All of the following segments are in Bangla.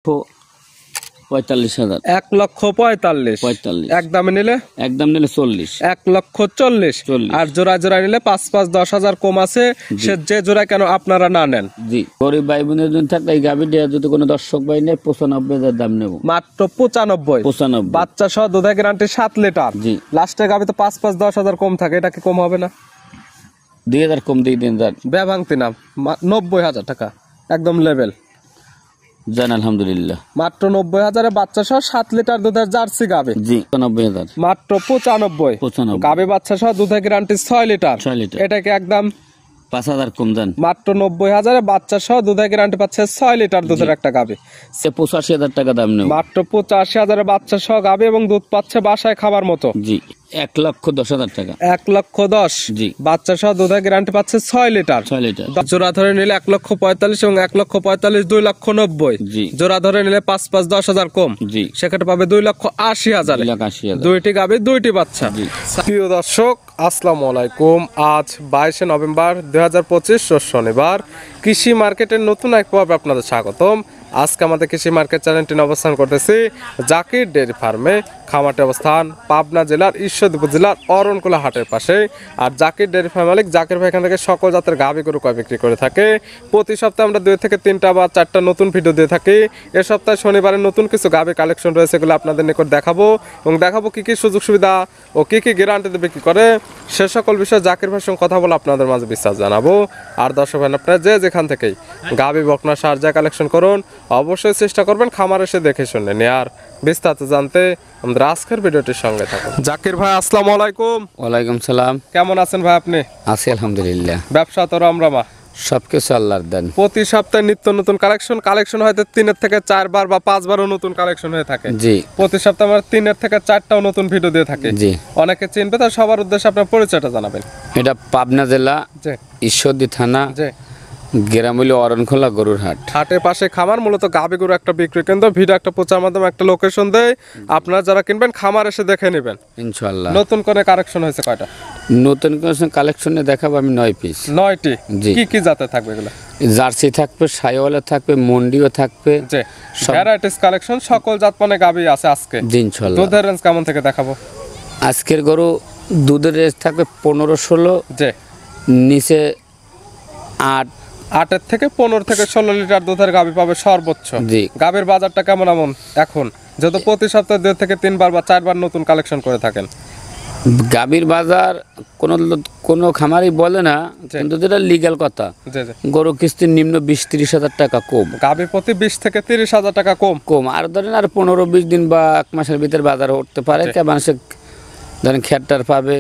45,000 1,45,000 একদমে নিলে একদম নিলে 40 1,40,000 আর জোড়া জোড়া নিলে 5-5-10,000 কম আছে সে যে জোড়া কেন আপনারা না নেন জি গরিব ভাই বোনের জন্য থাকলে এই গাভী দিয়ে যদি কোনো দর্শক ভাই নেয় 95,000 দাম নেব মাত্র 95 বাচ্চা সহ দুধের গ্যারান্টি 7 লিটার জি লাস্টের গাভী তো 5-5-10,000 কম থাকে এটা কি কম হবে না 2,000 কম দিয়ে দিন যান ব্যভাংতি না 90,000 টাকা একদম লেভেল জান আলহামদুলিল্লাহ মাত্র 90,000 এ বাচ্চা সহ 7 লিটার দুধের জার্সি গাবে জি 95,000 মাত্র 95 গাবে বাচ্চা সহ দুধের গ্যারান্টি 6 লিটার এটাকে একদম 5,000 কম দেন মাত্র 90,000 এ বাচ্চা সহ দুধের গ্যারান্টি পাচ্ছে 6 লিটার দুধের একটা গাবে সে 85,000 টাকা দাম নেব মাত্র 85,000 এ বাচ্চা সহ গাবে এবং দুধ পাচ্ছে বাসায় খাবার মতো জি 1,10,000 টাকা 1,10,000 জি বাচ্চা সহ দুধের গ্যারান্টি পাচ্ছে 6 লিটার জোড়া ধরে নিলে 1,45,000 এবং 1,45,000 2,90,000 জি জোড়া ধরে নিলে 5-5-10,000 কম জি সেক্ষেত্রে পাবে 2,80,000 দুইটি গাবে দুইটি বাচ্চা প্রিয় দর্শক আসসালামু আলাইকুম আজ 22 নভেম্বর 2025 শনিবার কৃষি মার্কেটের নতুন এক পর্বে আপনাদের স্বাগতম আজকে আমাদের কৃষি মার্কেট চ্যানেলটি অবস্থান করতেছি জাকির ডেয়ারি ফার্মে খামারটি অবস্থান পাবনা জেলার ঈশ্বরদী উপজেলার অরণকুলা হাটের পাশে আর জাকির ডেয়ারি ফার্ম মালিক জাকির ভাই এখান থেকে সকল জাতের গাভী গরু কয় বিক্রি করে থাকে প্রতি সপ্তাহে আমরা 2 থেকে 3টা বা 4টা নতুন ভিডিও দিয়ে থাকি এই সপ্তাহে শনিবারে নতুন কিছু গাভী কালেকশন রয়েছে এগুলো আপনাদের নিকট দেখাবো এবং দেখাবো কি কি সুযোগ সুবিধা ও কি কি গ্যারান্টিতে বিক্রি করে সে সকল বিষয়ে জাকির ভাইয়ের সঙ্গে কথা বলে আপনাদের মাঝে বিস্তার জানাবো আর দর্শক ভাই আপনারা যে যেখান থেকেই গাভী বকনা সার যা কালেকশন করুন অবশ্যই চেষ্টা করবেন খামার এসে দেখে শুনে নেয়ার বিস্তারিত জানতে আমাদের আজকের ভিডিওটির সঙ্গে থাকুন জাকির ভাই আসসালামু আলাইকুম ওয়ালাইকুম সালাম কেমন আছেন ভাই আপনি আছি আলহামদুলিল্লাহ ব্যবসা তো রমরমা সবকিছু আল্লাহর দান প্রতি সপ্তাহে নিত্য নতুন কালেকশন হয়তো 3 থেকে 4 বার বা 5 বারও নতুন কালেকশন হয়ে থাকে জি প্রতি সপ্তাহে আমরা 3 থেকে 4টাও নতুন ভিডিও দিয়ে থাকি জি অনেকে চিনবে তার সবার উদ্দেশ্যে আপনার পরিচয়টা জানাবেন এটা পাবনা জেলা জি ঈশ্বরদী থানা জি গ্রামীণ অরণখোলা গরুর হাট হাটের পাশে খামার মূলত গাভী গরু একটা বিক্রি কেন্দ্র ভিডিও একটা প্রচার মাধ্যমে একটা লোকেশন দেয় আপনারা যারা কিনবেন খামার এসে দেখে নেবেন ইনশাআল্লাহ নতুন করে কালেকশন হয়েছে কয়টা নতুন কালেকশনে দেখাবো আমি 9 পিস 9টি জি কি কি জাতে থাকবে এগুলো জার্সি থাকবে সাইওয়ালা থাকবে মন্ডিও থাকবে জি ভ্যারাইটিস কালেকশন সকল জাতমানে গাভী আছে আজকে জি ইনশাআল্লাহ দুধের রেঞ্জ কেমন থেকে দেখাবো আজকের গরু দুধের রেঞ্জ থাকবে 15-16 জি নিচে 8 থেকে 15 থেকে 16 লিটার দুধের গাভী পাবে সর্বোচ্চ জি গাভীর বাজারটা কেমন এখন যেহেতু প্রতি সপ্তাহে 2 থেকে 3 বার বা 4 বার নতুন কালেকশন করে থাকেন গাভীর বাজার কোনো খামারই বলে না কিন্তু যেটা লিগ্যাল কথা গরু কিস্তির নিম্ন 20-30,000 টাকা কম গাভী প্রতি 20 থেকে 30,000 টাকা কম আর ধরেন আর 15-20 দিন বা 1 মাসের ভিতরে বাজার উঠতে পারে তা মানুষের ধরেন খেটটার পাবে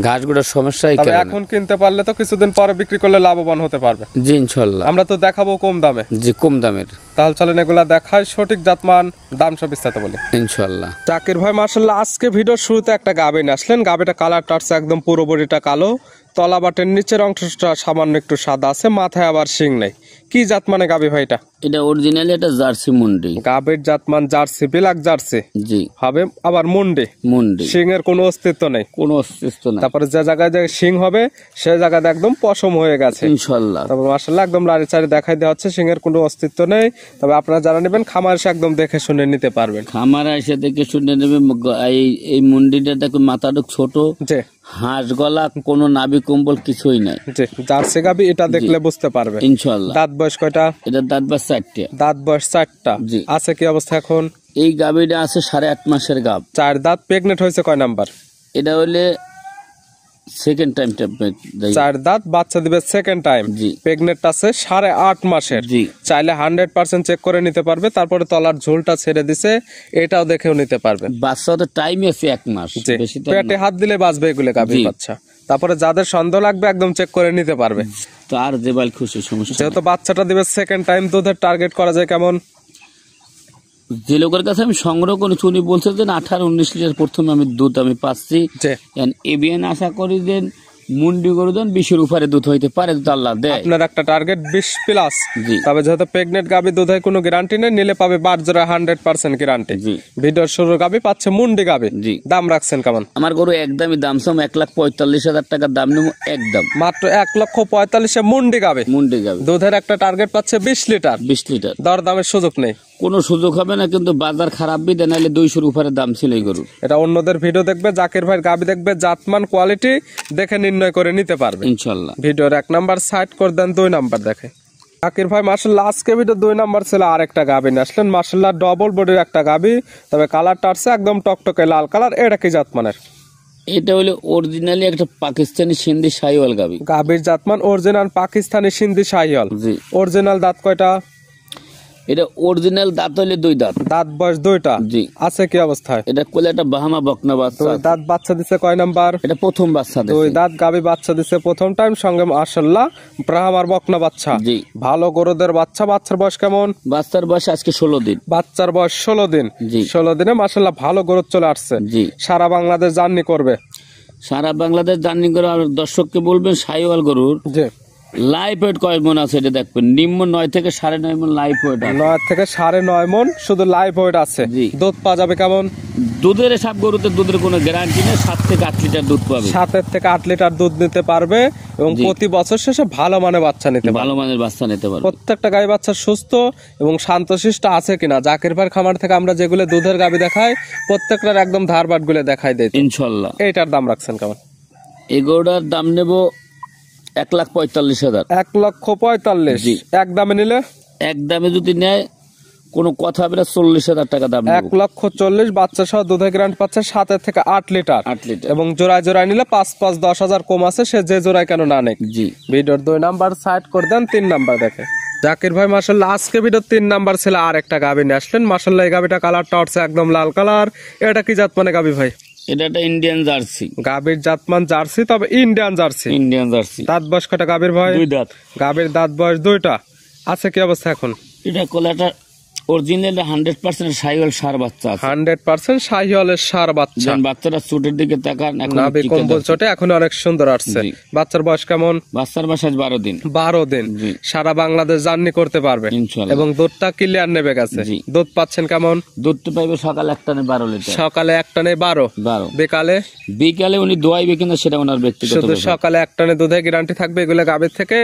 ঘাসগুলোর সমস্যাই এখন কিনতে পারলে তো কিছুদিন পরে বিক্রি করলে লাভবান হতে পারবে জি ইনশাআল্লাহ আমরা তো দেখাবো কম দামে জি কম দামের তাহলে চলেন এগুলা দেখাই সঠিক জাতমান দাম সব বিস্তারিত বলি ইনশাআল্লাহ জাকির ভাই মাশাআল্লাহ আজকে ভিডিওর শুরুতে একটা গাভী নিয়ে আসলেন গাভীটা কালারটা আছে একদম পুরো বডিটা কালো তলা বাটের নিচের অংশটা সামান্য একটু সাদা আছে মাথায় আবার শিং নেই কি জাত মানে গাভী ভাই এটা অরিজিনালি এটা জার্সি মুন্ডি গাভীর জাতমান জার্সি ব্ল্যাক জার্সি জি হবে আবার মুন্ডি শিং এর কোনো অস্তিত্ব নেই তারপরে যে জায়গায় যে শিং হবে সেই জায়গায় একদম পশম হয়ে গেছে ইনশাআল্লাহ তবে মাশাআল্লাহ একদম লাড়ি চাড়ি দেখাই দেওয়া হচ্ছে শিং এর কোনো অস্তিত্ব নেই তবে আপনারা যারা নেবেন খামার এসে একদম দেখে শুনে নিতে পারবেন খামার এসে দেখে শুনে নেবে এই মুন্ডিটা দেখো মাথাটা ছোট জি হাঁস গলা কোনো নাভি কম্বল কিছুই নাই জার্সি গাভী এটা দেখলে বুঝতে পারবে ইনশাআল্লাহ দাঁত বয়স কয়টা এটা দাঁত বয়স 4টা দাঁত বয়স 4টা জি আছে কি অবস্থা এখন এই গাভীটা আছে 8.5 মাসের গাভ 4 দাঁত প্রেগনেন্ট হয়েছে কয় নাম্বার এটা হলে সেকেন্ড টাইম 4 দাঁত বাচ্চা দিবে সেকেন্ড টাইম জি প্রেগনেন্ট আছে 8.5 মাসের জি চাইলে 100% চেক করে নিতে পারবে তারপরে তলার ঝোলটা ছেড়ে দিছে এটাও দেখেও নিতে পারবে বাচ্চা তো টাইম আছে 1 মাস বেশি তো পেটে হাত দিলে বাঁচবে এগুলো গাভী বাচ্চা তারপরে যাদের সন্দেহ লাগবে একদম চেক করে নিতে পারবে তার জেবাল খুশি সমস্যা যেহেতু বাচ্চাটা দিবে সেকেন্ড টাইম দুধের টার্গেট করা যায় কেমন যে লোকের কাছে আমি সংগ্রহ করেছি উনি বলছে যে 18-19 লিটার প্রথমে আমি দুধ আমি পাচ্ছি এবিএন আশা করি যে মুন্ডি গরু দেন 20-এর উপরে দুধ হইতে পারে আল্লাহ দেয় আপনার একটা টার্গেট 20 প্লাস তবে যেহেতু প্রেগনেন্ট গাভী দুধের কোনো গ্যারান্টি নেই নিলে পাবে বারজোড়া 100% গ্যারান্টি জি ভিডিওর শুরু গাভী পাচ্ছে মুন্ডি গাভী জি দাম রাখছেন কেমন আমার গরু একদমই দাম সম 1,45,000 টাকা দাম নেব একদম মাত্র 1,45,000 মুন্ডি গাভী দুধের একটা টার্গেট পাচ্ছে 20 লিটার দর দামের সুযোগ নেই কোনো সুযোগ হবে না, কিন্তু বাজার খারাপ বিদে নাহলে 200-র উপরে দাম ছিল এই গরুর। এটা অন্যদের ভিডিও দেখবে, জাকির ভাই গাবি দেখবে, জাতমান কোয়ালিটি দেখে নির্ণয় করে নিতে পারবে ইনশাআল্লাহ। ভিডিওর 1 নাম্বার সাইড করে দেন, 2 নাম্বার দেখে জাকির ভাই মাশাআল্লাহ আজকে ভিডিও 2 নাম্বার ছিল আরেকটা গাবি নিয়ে আসলেন, মাশাআল্লাহ ডবল বডির একটা গাবি, তবে কালারটা আসছে একদম টকটকে লাল কালার। এটা কি জাতমানের? এটা হলো অরিজিনালি একটা পাকিস্তানি সিন্ধি শাহিওয়াল গাবি। গাবির জাতমান অরিজিনাল পাকিস্তানি সিন্ধি শাহিওয়াল। জি। অরিজিনাল দাঁত কয়টা? এটা অরিজিনাল দাঁত হলে 2 দাঁত। দাঁত বয়স 2টা। জি। আছে কি অবস্থায়? এটা কোলে একটা বাহামা বকনা বাচ্চা। 2 দাঁত বাচ্চা দিছে কয় নাম্বার? এটা প্রথম বাচ্চা 2 দাঁত গাবি বাচ্চা দিছে প্রথম টাইম, সঙ্গে মাশাআল্লাহ ব্রাহ্মার বকনা বাচ্চা। জি। ভালো গরুদের বাচ্চা। বাচ্চার বয়স কেমন? বাচ্চার বয়স আজকে 16 দিন। বাচ্চার বয়স 16 দিন। জি। 16 দিনে মাশাআল্লাহ ভালো গরু চলে আসছে। জি। সারা বাংলাদেশ জার্নি করবে। সারা বাংলাদেশ জার্নি করে। আর দর্শককে বলবেন শাহিওয়াল গরুর জি। লাইফ ওয়েট কয় মন আছে এটা দেখবেন। নিম্ন 9 থেকে 9.5 মন লাইফ ওয়েট আছে। 9 থেকে 9.5 মন শুধু লাইভ ওয়েট আছে। জি। দুধ পাওয়া যাবে কেমন? দুধের সব গরুতে দুধের কোনো গ্যারান্টি নেই, 7 থেকে 8 লিটার দুধ পাবে। 7 থেকে 8 লিটার দুধ নিতে পারবে এবং জি। প্রতি বছর শেষে ভালো মানের বাচ্চা নিতে পারবে। ভালো মানের বাচ্চা নিতে পারবে। প্রত্যেকটা গাই বাচ্চা সুস্থ এবং শান্তশিষ্ট আছে কিনা, জাকির ভাইয়ের খামার থেকে আমরা যেগুলো দুধের গাবি দেখাই প্রত্যেকটার একদম ধারবাট গুলো দেখাই দেয় ইনশাআল্লাহ। এইটার দাম রাখছেন কেমন? এই গরুটার দাম নেব 1,45,000। 1,45,000। জি। এক দামে নিলে? এক দামে যদি নেয় কোনো কথা হবে না, 40,000 টাকা দাম নেব। 1,40,000 বাচ্চা সহ দুধের গ্রান্ট পাচ্ছে 7 থেকে 8 লিটার। 8 লিটার। এবং জোড়ায় জোড়ায় নিলে 5-5 10,000 কম আছে, সে যে জোড়ায় কেন না নেক। জি। ভিডিওর 2 নাম্বার সাইড করে দেন, 3 নাম্বার দেখে জাকির ভাই মাশাআল্লাহ আজকে ভিডিও 3 নাম্বার ছিল আর একটা গাবি নিয়ে আসলেন, মাশাআল্লাহ এই গাবিটা কালারটা হচ্ছে একদম লাল কালার। এটা কি জাত মানে গাবি ভাই? এটা একটা ইন্ডিয়ান জার্সি। গাবির জাতমান জার্সি, তবে ইন্ডিয়ান জার্সি। Indian jersey. দাঁত বয়স কটা গাবির ভাই? 2 দাঁত। গাবির দাঁত বয়স 2টা। আছে কি অবস্থা এখন? এটা কোলাটা অরিজিনাল 100% শাহিওয়াল সার বাচ্চা আছে। 100% শাহিওয়ালের সার বাচ্চা। যেন বাচ্চাটা চোটের দিকে তাকান, এখন নাভি কম্বল চটে এখন অনেক সুন্দর আসছে। জি। বাচ্চার বয়স কেমন? বাচ্চার বয়স 12 দিন। 12 দিন। জি। সারা বাংলাদেশ জার্নি করতে পারবে ইনশাআল্লাহ। এবং দুধটা ক্লিয়ার নেবে গেছে। জি। দুধ পাচ্ছেন কেমন? দুধটা পাইবে সকালে 1 টানে 12 লিটার। সকালে 1 টানে 12। 12। বিকালে? বিকালে উনি দোয়াইবে কিনা সেটা ওনার ব্যক্তিগত শুধু ব্যাপার। সকালে 1 টানে দুধে গ্যারান্টি থাকবে। এগুলো গাভীর থেকে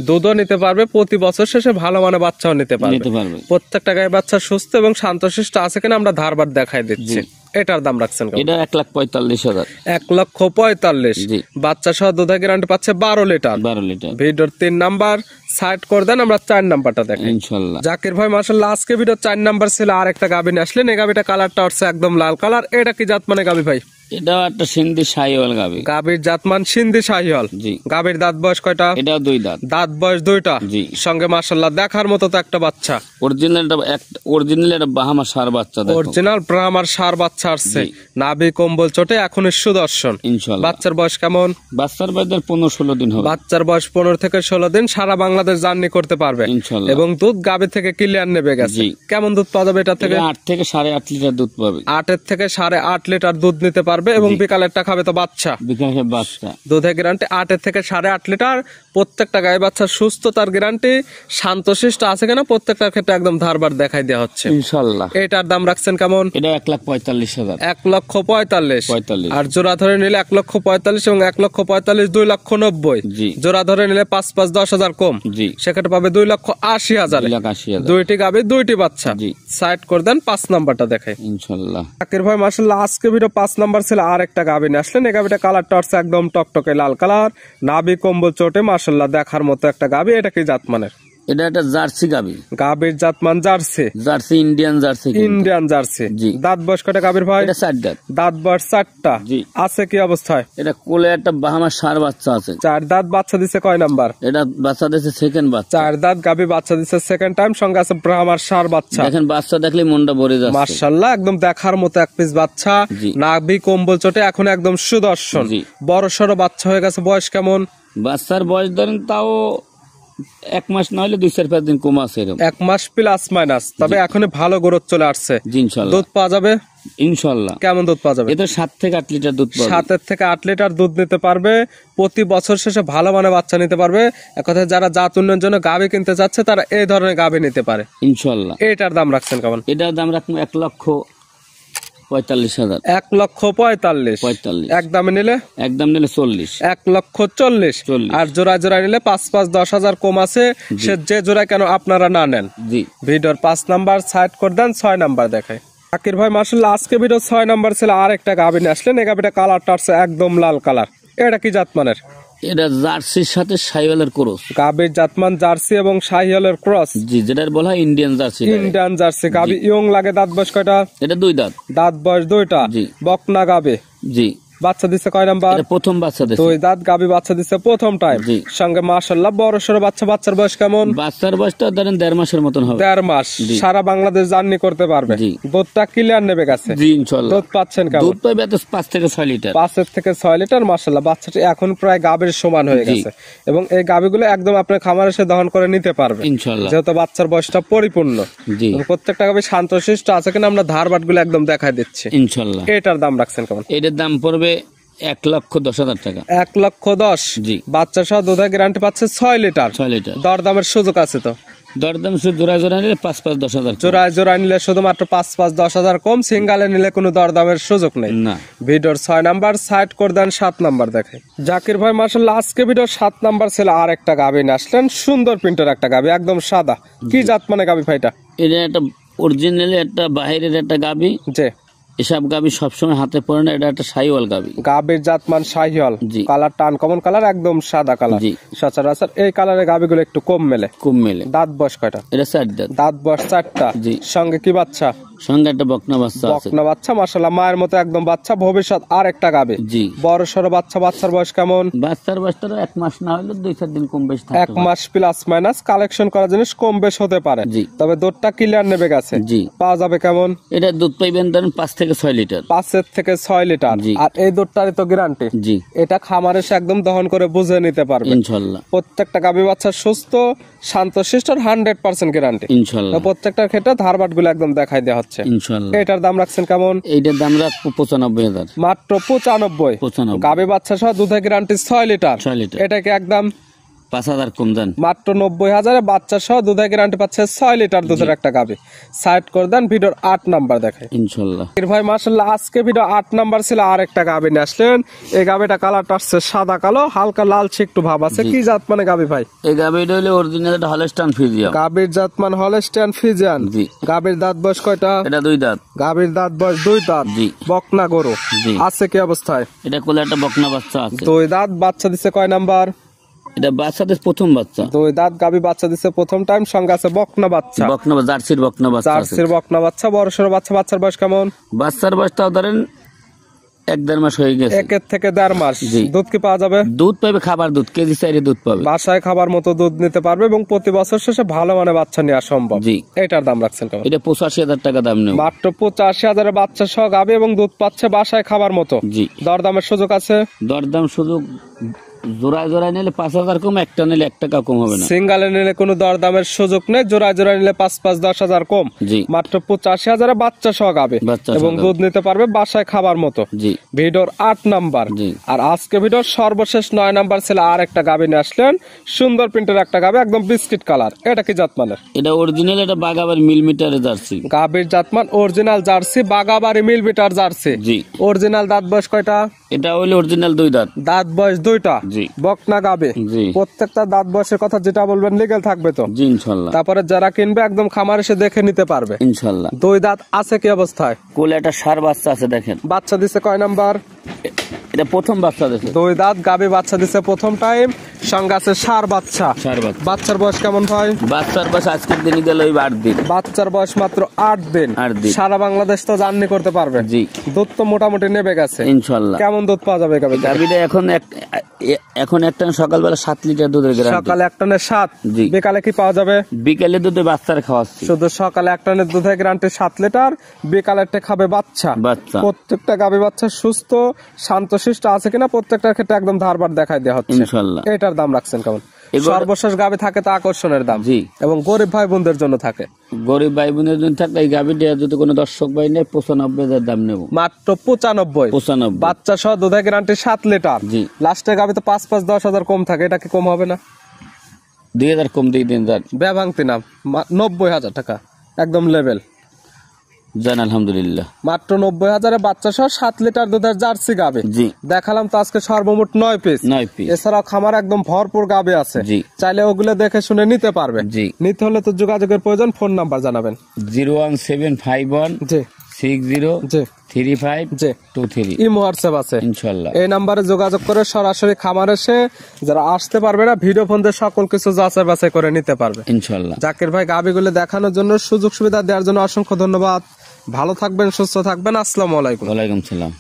দুধও নিতে পারবে, প্রতি বছর শেষে ভালো মানের বাচ্চাও নিতে নিতে পারবে। প্রত্যেকটা গায়ে বাচ্চা সুস্থ এবং শান্তশিষ্ট আছে কিনা আমরা ধারবার দেখাই দিচ্ছি। এটার দাম রাখছেন কেমন? এটা 1,45,000। 1,45,000। জি। বাচ্চা সহ দুধে গ্যারান্টি পাচ্ছে 12 লিটার। 12 লিটার। ভিডিওর 3 নাম্বার সাইড করে দেন, আমরা 4 নাম্বারটা দেখি ইনশাআল্লাহ। জাকির ভাই মাশাআল্লাহ আজকে ভিডিও 4 নাম্বার ছিল আর একটা গাভী নিয়ে আসলেন। এই গাভীটা কালারটা হচ্ছে একদম লাল কালার। এটা কি জাত মানে গাভী ভাই? এটাও একটা সিন্ধি শাহিওয়াল গাবি। গাভীর জাতমান সিন্ধি শাহিওয়াল। জি। গাভীর দাঁত বয়স কয়টা? এটাও 2 দাঁত। দাঁত বয়স 2টা। জি। সঙ্গে মাশাআল্লাহ দেখার মতো তো একটা বাচ্চা। অরিজিনাল একটা বাহামা সার বাচ্চা দেখো। অরিজিনাল ব্রাহ্মার সার বাচ্চা আসছে। জি। নাভি কম্বল চটে এখন সুদর্শন। ইনশাআল্লাহ। বাচ্চার বয়স কেমন? বাচ্চার বয়স 15-16 দিন হবে। বাচ্চার বয়স 15 থেকে 16 দিন। সারা বাংলাদেশ জার্নি করতে পারবে ইনশাআল্লাহ। এবং দুধ গাভী থেকে ক্লিয়ার নেবে গেছে। জি। কেমন দুধ পাওয়া যাবে এটা থেকে? 8 থেকে 8.5 লিটার দুধ পাবে। 8 থেকে 8.5 লিটার দুধ নিতে পারবে এবং বিকালেরটা খাবে তো বাচ্চা। বিকাশে বাচ্চা। দুধের গ্যারান্টি 8 থেকে 8.5 লিটার। প্রত্যেকটা গায়ে বাচ্চা সুস্থতার গ্যারান্টি। শান্তশিষ্ট আছে কিনা প্রত্যেকটার ক্ষেত্রে একদম ধারবার দেখাই দেওয়া হচ্ছে ইনশাআল্লাহ। এটার দাম রাখছেন কেমন? এটা 1,45,000। 1,45,000। আর জোড়া ধরে নিলে 1,45,000 এবং 1,45,000 2,90,000। জি। জোড়া ধরে নিলে 5-5 10,000 কম। জি। সেক্ষেত্রে পাবে 2,80,000। 2,80,000। দুইটি গাভী 2টি বাচ্চা। জি। সাইড করে দেন, 5 নাম্বারটা দেখাই ইনশাআল্লাহ। জাকির ভাই মাশাআল্লাহ আজকে ভিডিও 5 নাম্বার ছিল আর একটা গাভী নিয়ে আসলেন। এই গাভীটা কালারটা হচ্ছে একদম টকটকে লাল কালার। নাভি কম্বল চটে মাশাআল্লাহ দেখার মতো একটা গাভী। এটা কি জাতমানের? এটা একটা জার্সি গাবি। গাভীর জাতমান Jersey. Jersey Indian Jersey. Indian Jersey. জি। দাঁত বয়স কটা গাভীর ভাই? এটা 4 দাঁত। দাঁত বয়স 4টা। জি। আছে কি অবস্থায়? এটা কোলে একটা বাহামা সার বাচ্চা আছে। 4 দাঁত। বাচ্চা দিছে কয় নাম্বার? এটা বাচ্চা দিয়েছে সেকেন্ড বাচ্চা। 4 দাঁত গাভী বাচ্চা দিছে সেকেন্ড টাইম। সঙ্গে আছে ব্রাহ্মার সার বাচ্চা। দেখেন বাচ্চা দেখলে মনটা ভরে যাচ্ছে। মাশাআল্লাহ একদম দেখার মতো এক পিস বাচ্চা। জি। নাভি কম্বল চটে এখন একদম সুদর্শন। জি। বড় সড়ো বাচ্চা হয়ে গেছে। বয়স কেমন? বাচ্চার বয়স ধরেন তাও 1 মাস না হলে 2-4-5 দিন কম আছে এরকম। 1 মাস প্লাস মাইনাস। তবে এখন ভালো গ্রোথ চলে আসছে। জি ইনশাআল্লাহ। দুধ পাওয়া যাবে ইনশাআল্লাহ। কেমন দুধ পাওয়া যাবে? এটা 7 থেকে 8 লিটার দুধ পাবে। 7 থেকে 8 লিটার দুধ নিতে পারবে। প্রতি বছর শেষে ভালো মানের বাচ্চা নিতে পারবে। এক কথায় যারা জাত উন্নয়নের জন্য গাভী কিনতে চাচ্ছে তারা এই ধরনের গাভী নিতে পারে ইনশাআল্লাহ। এটার দাম রাখছেন কেমন? এটার দাম রাখবো 45,000। 1,45,000 একদমে নিলে? একদম নিলে 40। 1,40,000। আর জোড়ায় জোড়ায় নিলে 5,5,10,000 কম আছে, সে যে জোড়ায় কেন আপনারা না নেন। জি। ভিডিওর 5 নাম্বার সাইড করে দেন, 6 নাম্বার দেখায়। জাকির ভাই মাশাআল্লাহ আজকে ভিডিও 6 নাম্বার ছিল আর একটা গাভী নিয়ে আসলেন। এই গাভীটা কালারটা আছে একদম লাল কালার, এটা কি জাতমানের? এটা জার্সির সাথে শাহিওয়ালের ক্রস। গাভীর জাতমান জার্সি এবং শাহিওয়ালের ক্রস। জি, যেটা বলা হয় ইন্ডিয়ান জার্সি। ইন্ডিয়ান জার্সি গাভী ইয়ং লাগে। দাঁত বয়স কয়টা? এটা 2 দাঁত। দাঁত বয়স 2টা। জি। বকনা গাভী। জি। বাচ্চা দিচ্ছে কয় নাম্বার? এটা প্রথম বাচ্চা দিচ্ছে। 2 দাঁত গাভী বাচ্চা দিচ্ছে প্রথম টাইম। জি। সঙ্গে মাশাআল্লাহ বড় সরো বাচ্চা। বাচ্চার বয়স কেমন? বাচ্চার বয়সটা ধরেন 1.5 মাসের মতন হবে। 1.5 মাস। সারা বাংলাদেশ জার্নি করতে পারবে। জি। দুধটা ক্লিয়ার নেবে গেছে। জি ইনশাআল্লাহ। দুধ পাচ্ছেন কেমন? দুধ পাবে তো 5 থেকে 6 লিটার। 5 থেকে 6 লিটার মাশাআল্লাহ। বাচ্চাটি এখন প্রায় গাভীর সমান হয়ে গেছে এবং এই গাভীগুলো একদম আপনার খামারে এসে দহন করে নিতে পারবে ইনশাআল্লাহ, যেহেতু বাচ্চার বয়সটা পরিপূর্ণ। জি। প্রত্যেকটা গাভী শান্তশিষ্ট আছে কিনা আমরা ধারবাটগুলো একদম দেখাই দিচ্ছি ইনশাআল্লাহ। এটার দাম রাখছেন কেমন? এটার দাম পড়বে 1,10,000 টাকা। 1,10,000। জি। বাচ্চা সহ দুধের গ্যারান্টি পাচ্ছে 6 লিটার। 6 লিটার। দরদামের সুযোগ আছে তো? দরদাম শুধু জোড়া জোড়া নিলে 5,5,10,000। জোড়ায় জোড়ায় নিলে শুধুমাত্র 5,5,10,000 কম। সিঙ্গালে নিলে কোনো দরদামের সুযোগ নেই। না। ভিডিওর 6 নাম্বার সাইড করে দেন, 7 নাম্বার দেখে। জাকির ভাই মাশাআল্লাহ আজকে ভিডিওর 7 নাম্বার ছিল আর একটা গাভী নিয়ে আসলেন। সুন্দর প্রিন্টের একটা গাভী, একদম সাদা। কি জাত মানে গাভী ভাইটা? এটা একটা অরিজিনালি একটা বাইরের একটা গাভী। জি। এসব গাভী সবসময় হাতে পড়ে না, এটা একটা শাহিওয়াল গাভী। গাভীর জাতমান শাহিওয়াল। জি। কালার টান কমন কালার, একদম সাদা কালার। জি। সচরাচর এই কালারের গাভীগুলো একটু কম মেলে। কম মেলে। দাঁত বয়স কয়টা? এটা 4 দাঁত। দাঁত বয়স 4টা। জি। সঙ্গে কি বাচ্চা? সঙ্গে একটা বকনা বাচ্চা আছে। বকনা বাচ্চা মাশাআল্লাহ মায়ের মতো একদম বাচ্চা। ভবিষ্যৎ আর একটা গাভী। জি। বড় সরো বাচ্চা। বাচ্চার বয়স কেমন? বাচ্চার বয়সটা 1 মাস না হলে 2-4 দিন কম বেশি থাকে। 1 মাস প্লাস মাইনাস কালেকশন করা জিনিস কম বেশ হতে পারে। জি। তবে দুধটা ক্লিয়ার নেবে গেছে। জি। পাওয়া যাবে কেমন? এটা দুধ পাইবেন ধরেন 5 থেকে 6 লিটার। 5 থেকে 6 লিটার। জি। আর এই দুধটারই তো গ্যারান্টি। জি। এটা খামারে এসে একদম দহন করে বুঝে নিতে পারবে ইনশাআল্লাহ। প্রত্যেকটা গাভী বাচ্চা সুস্থ শান্তশিষ্ট 100% গ্যারান্টি ইনশাআল্লাহ। প্রত্যেকটার ক্ষেত্রে ধারবাটগুলো একদম দেখাই দেওয়া হচ্ছে ইনশাআল্লাহ। এটার দাম রাখছেন কেমন? এইটার দাম রাখবো 95,000। মাত্র 95। 95। গাভী বাচ্চা সহ দুধের গ্যারান্টি 6 লিটার। 6 লিটার। এটাকে একদম 5,000 কম দেন। মাত্র 90,000 বাচ্চা সহ দুধের গ্যারান্টি পাচ্ছে 6 লিটার দুধের একটা গাভী। সাইড করে দেন, ভিডিওর 8 নাম্বার দেখায়। ইনশাআল্লাহ। ভাই মাশাআল্লাহ আজকে ভিডিও 8 নাম্বার ছিল আর একটা গাভী নিয়ে আসলেন। এই গাভীটা কালারটা আসছে সাদা কালো, হালকা লালচে একটু ভাব আছে। কি জাত মানে গাভী ভাই? এই গাভীটা হলো অরিজিনাল একটা হলস্টাইন ফ্রিজিয়ান। গাভীর জাতমান হলস্টাইন ফ্রিজিয়ান। জি। গাভীর দাঁত বয়স কয়টা? এটা 2 দাঁত। গাভীর দাঁত বয়স 2 দাঁত। জি। বকনা গরু। জি। আছে কি অবস্থায়? এটা কোলে একটা বকনা বাচ্চা আছে। 2 দাঁত। বাচ্চা দিছে কয় নাম্বার? এটা বাচ্চাদের প্রথম বাচ্চা। 2 দাঁত গাভী বাচ্চা দিছে প্রথম টাইম। সঙ্গে আছে বকনা বাচ্চা। বকনা জার্সির বকনা বাচ্চা আছে। জার্সির বকনা বাচ্চা। বড় সরো বাচ্চা। বাচ্চার বয়স কেমন? বাচ্চার বয়সটাও ধরেন 1-1.5 মাস হয়ে গেছে। 1 থেকে 1.5 মাস। জি। দুধ কি পাওয়া যাবে? দুধ পাবে, খাবার দুধ, কেজি 4 দুধ পাবে। বাসায় খাবার মতো দুধ নিতে পারবে এবং প্রতি বছর শেষে ভালো মানে বাচ্চা নেওয়া সম্ভব। জি। এটার দাম রাখছেন কেমন? এটা 85,000 টাকা দাম নেব। মাত্র 85,000 বাচ্চা সহ গাভী এবং দুধ পাচ্ছে বাসায় খাবার মতো। জি। দরদামের সুযোগ আছে? দরদাম সুযোগ জোড়ায় জোড়ায় নিলে 5,000 কম, একটা নিলে 1 টাকা কম হবে না। সিঙ্গালে নিলে কোনো দরদামের সুযোগ নেই। জোড়ায় জোড়ায় নিলে 5,5-10,000 কম। জি। মাত্র 85,000 বাচ্চা সহ গাভী বাচ্চা সহ এবং গাভী। দুধ নিতে পারবে বাসায় খাবার মতো। জি। ভিডিওর 8 নাম্বার। জি। আর আজকে ভিডিওর সর্বশেষ 9 নাম্বার ছিল আর একটা গাভী নিয়ে আসলেন। সুন্দর প্রিন্টের একটা গাভী, একদম বিস্কিট কালার। এটা কি জাতমানের? এটা অরিজিনাল, এটা বাগাবার মিলিমিটারে জার্সি। গাভীর জাতমান অরিজিনাল জার্সি, বাগাবাড়ি মিলবিটার জার্সি। জি। অরিজিনাল দাঁত বয়স কয়টা? এটা হইলো অরিজিনাল 2 দাঁত। দাঁত বয়স 2টা। জি। বকনা গাভী। জি। প্রত্যেকটা দাঁত বয়সের কথা যেটা বলবেন লিগ্যাল থাকবে তো? জি ইনশাআল্লাহ। তারপরে যারা কিনবে একদম খামার এসে দেখে নিতে পারবে। ইনশাআল্লাহ। 2 দাঁত আছে কি অবস্থায়? কোলে একটা ষাঁড় বাচ্চা আছে দেখেন। বাচ্চা দিছে কয় নাম্বার? এটা প্রথম বাচ্চা দিছে। 2 দাঁত গাভী বাচ্চা দিছে প্রথম টাইম। সঙ্গে আছে ষাঁড় বাচ্চা। ষাঁড় বাচ্চা। বাচ্চার বয়স কেমন ভাই? বাচ্চার বয়স আজকের দিনই গেল 8 দিন। বাচ্চার বয়স মাত্র 8 দিন। 8 দিন। সারা বাংলাদেশ তো জার্নি করতে পারবে। জি। দুধ তো মোটামুটি নেবে গেছে ইনশাআল্লাহ। কেমন দুধ পাওয়া যাবে গাভী? গাভীটা এখন একটা সকালবেলা 7 লিটার দুধের গ্যারান্টি। সকালে এক টানে 7। জি। বিকালে কি পাওয়া যাবে? বিকেলে দুধে বাচ্চার খাওয়াচ্ছি। শুধু সকালে এক টানের দুধের গ্যারান্টি 7 লিটার। বিকালেরটা খাবে বাচ্চা। বাচ্চা। প্রত্যেকটা গাভী বাচ্চা সুস্থ শান্তশিষ্ট আছে কিনা প্রত্যেকটার ক্ষেত্রে একদম ধারবার দেখাই দেওয়া হচ্ছে। ইনশাআল্লাহ। এটার দাম রাখছেন কেমন? এগুলো- সর্বশেষ গাভী থাকে তা আকর্ষণের দাম। জি। এবং গরিব ভাই বোনদের জন্য থাকে। গরিব ভাই বোনের জন্য থাকলে এই গাভীটা যদি কোনো দর্শক ভাই নেয় 95,000 দাম নেব। মাত্র 95। 95। বাচ্চা সহ দুধের গ্যারান্টি 7 লিটার। জি। লাস্টে গাভী তো 5-10,000 কম থাকে। এটা কি কম হবে না? 2,000 কম দিয়ে দিন। ব্যভাঙতি নাম 90,000 টাকা একদম লেভেল। জান আলহামদুলিল্লাহ। মাত্র 90,000 বাচ্চা সহ 7 লিটার দুধের জার্সি গাবে জি দেখালাম তো আজকে সর্বমোট 9 পিস। 9 পিস। এছাড়াও খামার একদম ভরপুর গাবে আছে, জি চাইলে ওগুলো দেখে শুনে নিতে পারবেন। জি নিতে হলে তো যোগাযোগের প্রয়োজন, ফোন নাম্বার জানাবেন। 01751 জি 60 জি 3523। ইমো হোয়াটসঅ্যাপ আছে ইনশাআল্লাহ। এই নাম্বারে যোগাযোগ করে সরাসরি খামার এসে যারা আসতে পারবে না ভিডিও ফোন দিয়ে সকল কিছু যাচাই বাছাই করে নিতে পারবে ইনশাআল্লাহ। জাকির ভাই গাবিগুলো দেখানোর জন্য, সুযোগ সুবিধা দেওয়ার জন্য অসংখ্য ধন্যবাদ। ভালো থাকবেন, সুস্থ থাকবেন। আসসালামু আলাইকুম। ওয়ালাইকুম সালাম।